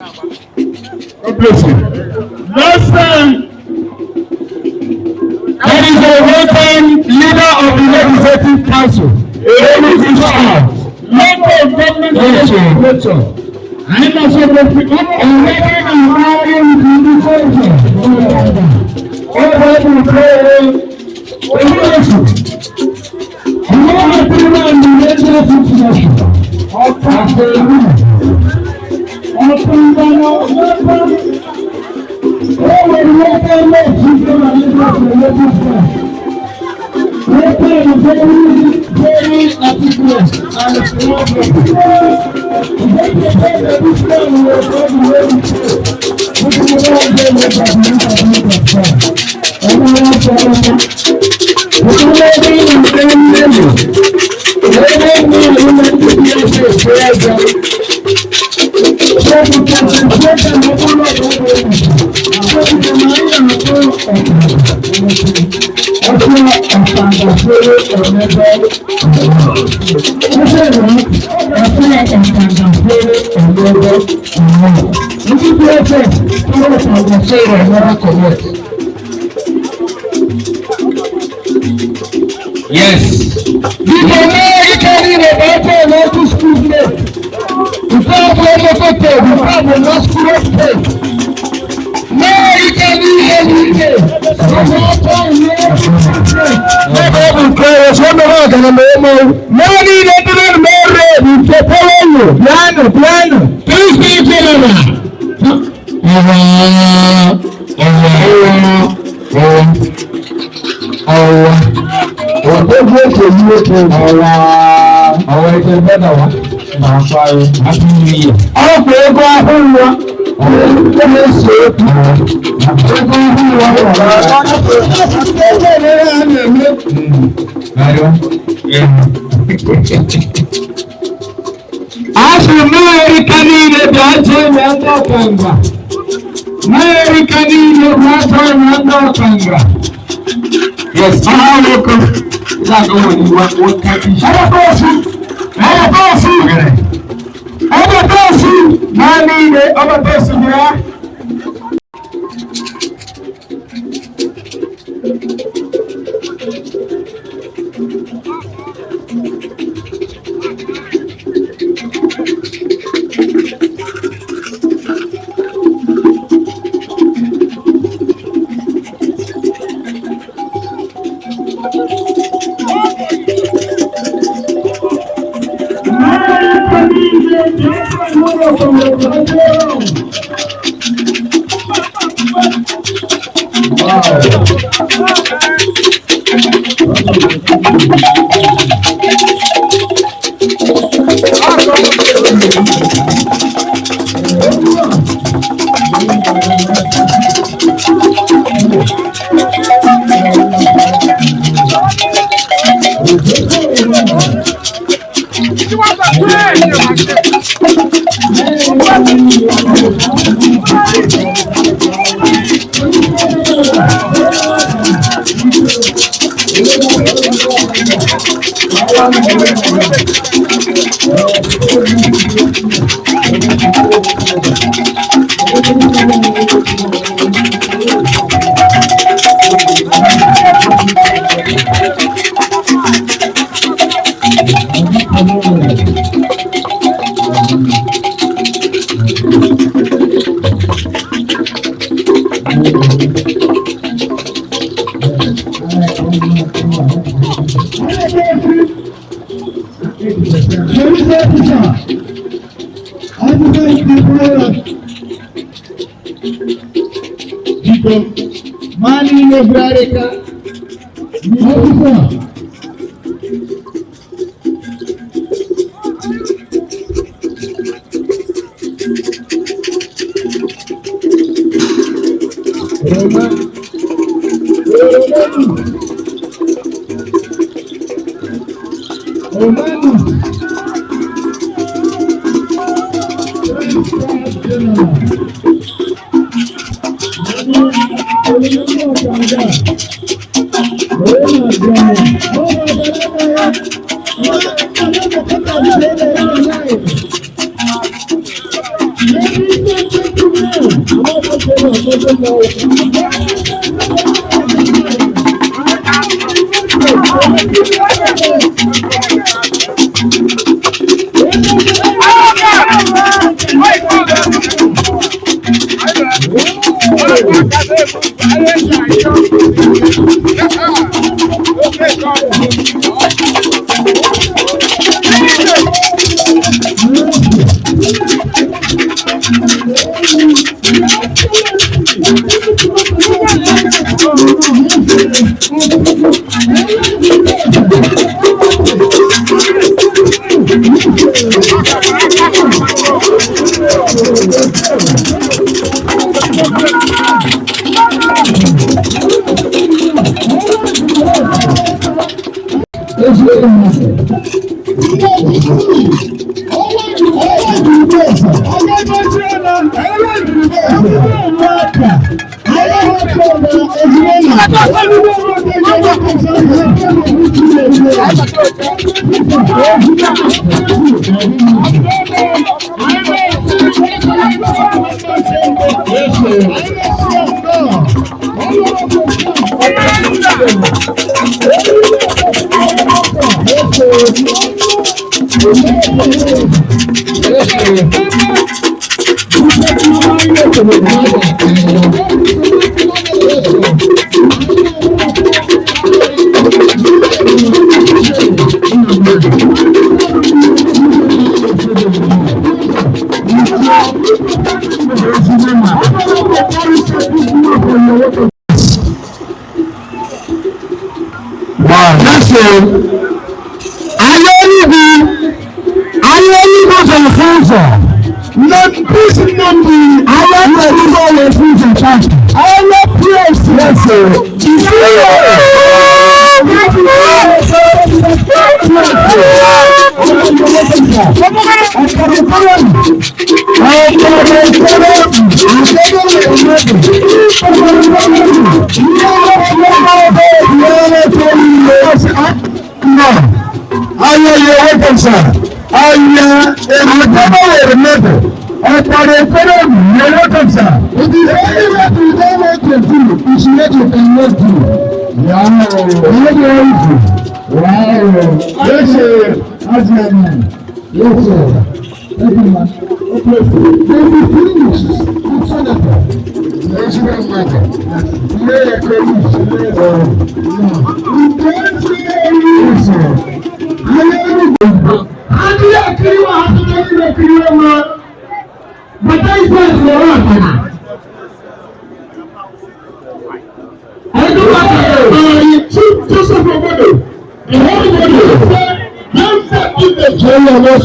God bless you. Last time, there is a welcome leader of the Legislative Council, local government legislature. I must say that we are already allowing the decision. All right, we pray. I want to put on the legislative session. Yes. People know you can't even enter local school today. You can't go to the hotel. You can't go to school today. No, you can't do anything. Piano. Please be general. Yes, I look. That's all you want. What can you say? Mani nebrareka Ladies and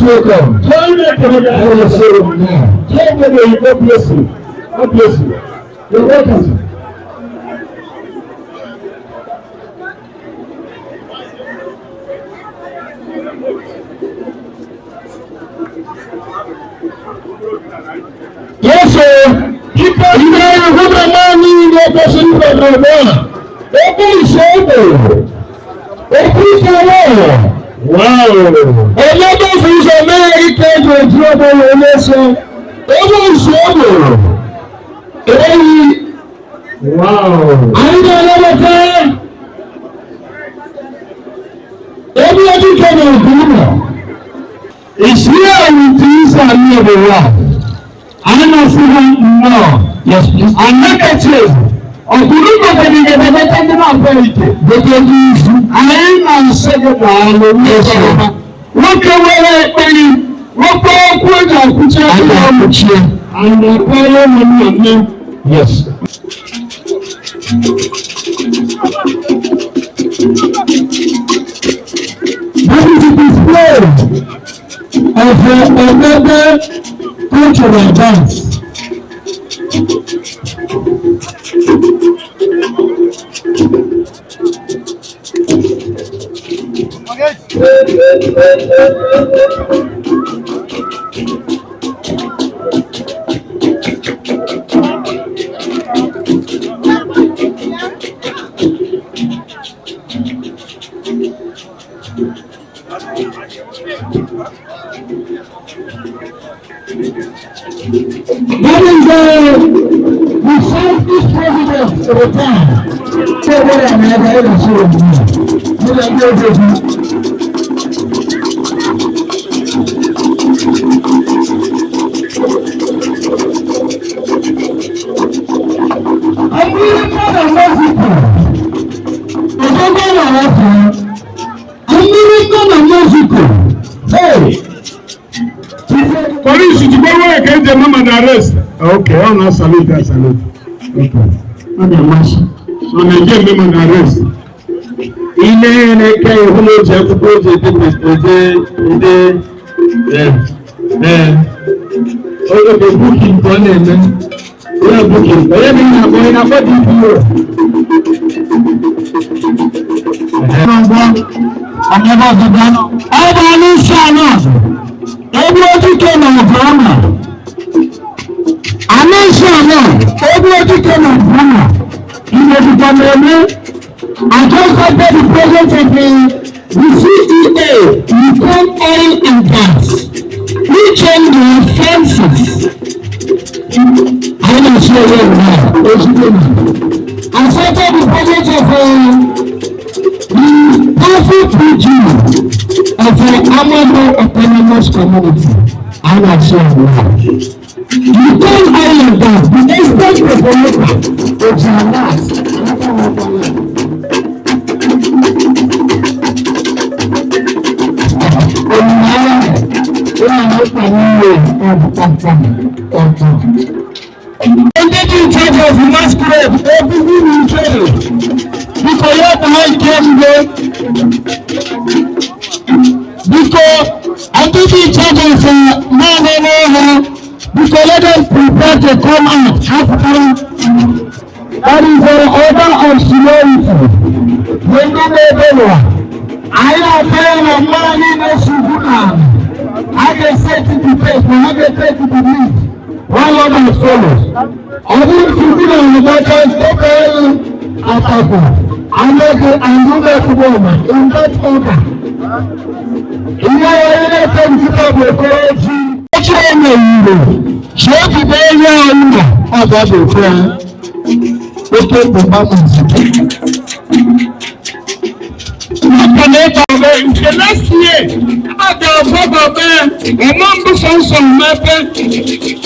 Welcome. Join me for the ceremony now. Join me, God bless you. God bless you. You're welcome. Yes, sir. Because you know who the man is, the person from the man. Open shoulder. Open shoulder. Wow! Ọlọ́dún fi sọ mẹ́rin kẹ́jọ ojú ọmọ wọn lẹ́sọ̀. Owó ìṣòwò. Èyí. Wow! Àyíká ọlọ́dún ebi ọdún kẹ́jọ òkú mọ̀. Ìṣúná àwọn tí ń sàmì ẹ̀rọ wà. Àná fún wọn mọ̀. Yes, please. Ànákẹ́tì. Ọ̀gbìn gbogbo ní ẹgbẹ́ mẹ́ta ní máa fẹ́ ìtẹ̀. Gbogbo ní ìlú. Àyè náà ń ṣẹ́gun wàá lórí ẹ̀ṣọ́. Wọ́n ké wẹ́rẹ́ pẹ́lú. Wọ́n kọ́ ọkú ẹ̀jẹ̀ àkútí ẹ̀jẹ̀ àkútí ẹ̀. Àná pẹ́lú mi ní ọ̀nà. Yes. That is the display of another cultural dance. That is the left over time. So what I'm going to show you. I'm really not a Mexico. I'm really not a Mexico. Hey! Police, you go work and the mama arrest. Okay, I'm not salute. Okay. Not a mash. So they get them on arrest. Ilé ẹ̀kẹ́ ìwúlò jẹ́ púpọ̀ jẹ́ olóògbé búkì nǹkan lẹ́nu olóògbé búkì ọ̀yẹ́ mi ní àgbọ̀ iná bọ́ di ìdúró. Ọ̀nẹ́bọ̀ gbogbo náà. Ọba ní sànà ebi ojú kẹ́nà ọ̀gbọ́nà. Àní sànà ebi ojú kẹ́nà ọ̀gbọ́nà. Ìwé ìgbàlẹ̀ ẹ̀mí. I just got the president of the CEA, Ukraine Oil and Gas. We changed the fences. I don't know where we are. I started the project of the perfect region of the Amado Autonomous Community. I'm not sure we are. Ukraine Oil and Gas, the estate developer of Janas. Ended in charge of the masquerade, everything in jail. Because you have to hide candidate. Because ended in charge of because let them prepare to come out after. That is the order of seniority. When you know I am paying a money in a Sudan. I can say to the place, I can say to the lead. One Lord and follows. I will continue on the battles, I make it and do that woman in that order. In your related to the courage, show the area of the prayer. Okay, performance. The next year, after a program, a number of matter,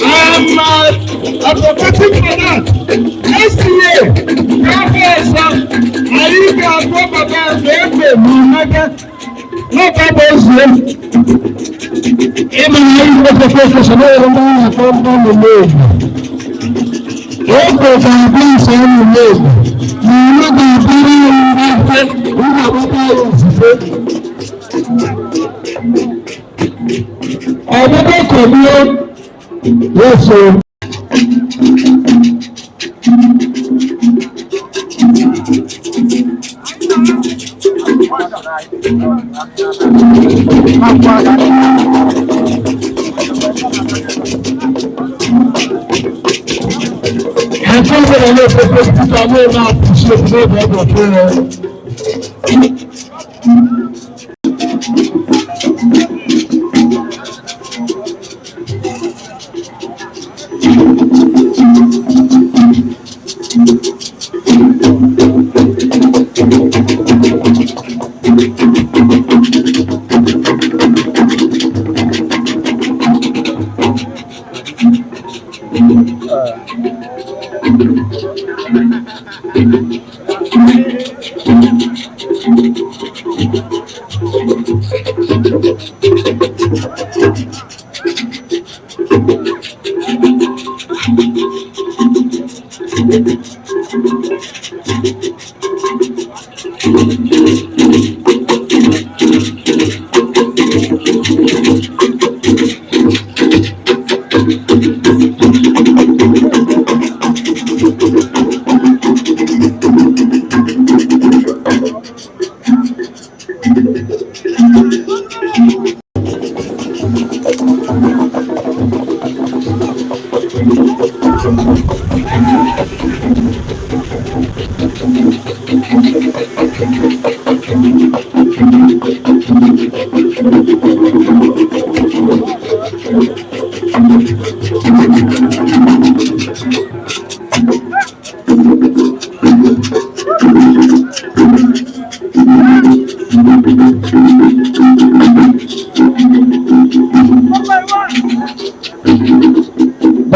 I'm advocating for that. Next year, Professor, I got a program, no purpose. Even if the professional come on the road. If they can please on the road, you know the ọ̀dọ́dọ́ kò ní ó yóò so. Ẹ̀fọ́ ìbẹ̀rẹ̀ ló pépé títà ní ọ̀nà àpùsí òkúté ìbẹ̀rẹ̀ tó rẹ̀.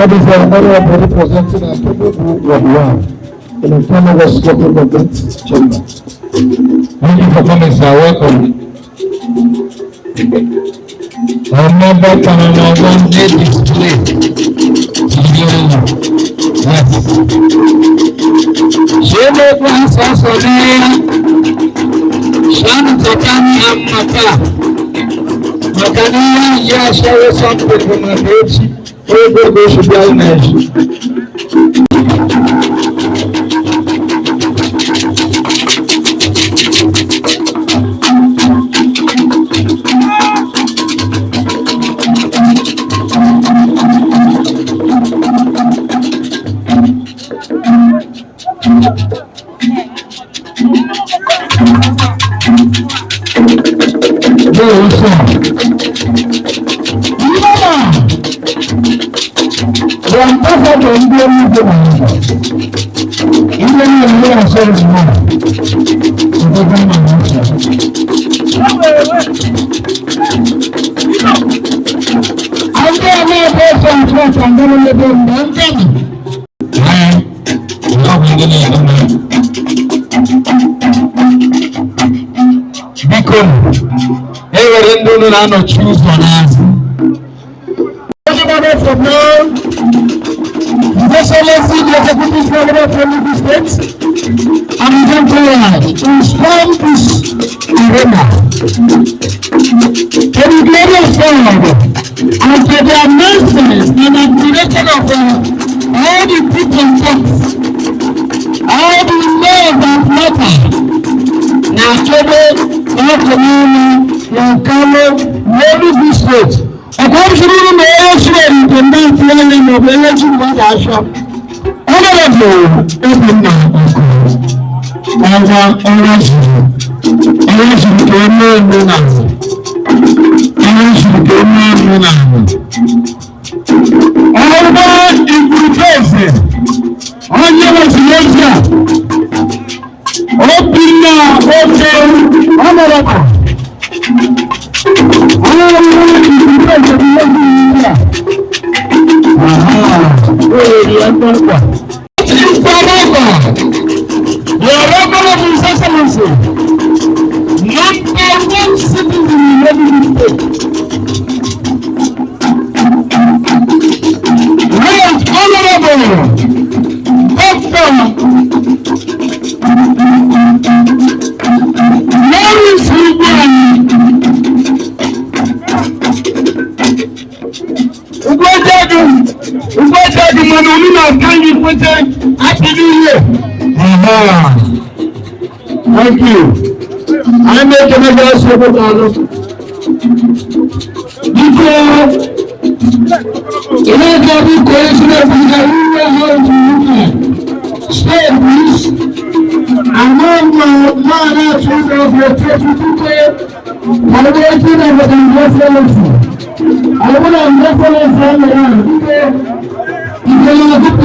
That is the honorable representing Akegbe Ward 1 in the Canada Local Government Chamber. Thank you for coming, sir. Welcome. Remember, Canada one day display. Yes. Shemo Kwanza Sonia. Shani Tokani Amaka. Makani ya share something from my page. Go should be all nice. No choose on us. Everybody from now, His Excellency the Executive Governor from the States, and His to storm this arena. To the glory of God, and to the amazement and admiration of all the people of God, all the love that matter. Now, Akegbe, all community, Yankalo, very good state. A country may also implement planning of energy production. Honorable, open now. Over energy became more now. Energy became more now. Over improvement. On your Asia. Open now, open. Honorable. Thank you. I make another several because every coincidence is that we will have to stay peace among the man actually of the 32 celebrating of the investment. I want to invest in